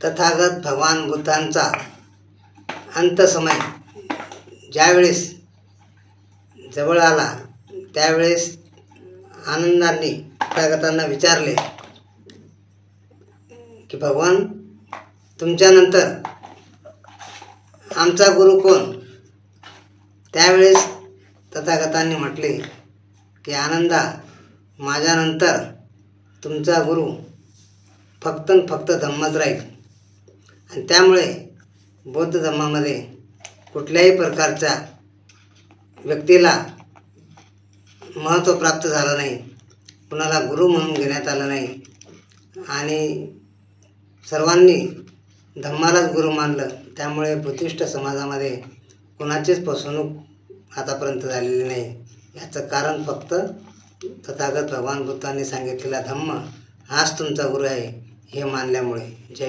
तथागत भगवान बुद्धांचा अंतसमय ज्यावेळेस जवळ आला त्यावेळेस आनंदांनी तथागतांना विचारले की भगवान, तुमच्यानंतर आमचा गुरु कोण? त्यावेळेस तथागतांनी म्हटले की आनंदा, माझ्यानंतर तुमचा गुरु फक्त फक्त धम्मच राहील. आणि त्यामुळे बौद्ध धर्मामध्ये कुठल्याही प्रकारच्या व्यक्तीला महत्त्व प्राप्त झालं नाही, कुणाला गुरु म्हणून घेण्यात आलं नाही आणि सर्वांनी धम्मालाच गुरु मानलं. त्यामुळे बुद्धिस्ट समाजामध्ये कुणाचीच फसवणूक आतापर्यंत झालेली नाही. याचं कारण फक्त तथागत भगवान बुद्धांनी सांगितलेला धम्म हाच तुमचा गुरु आहे हे मानल्यामुळे. जय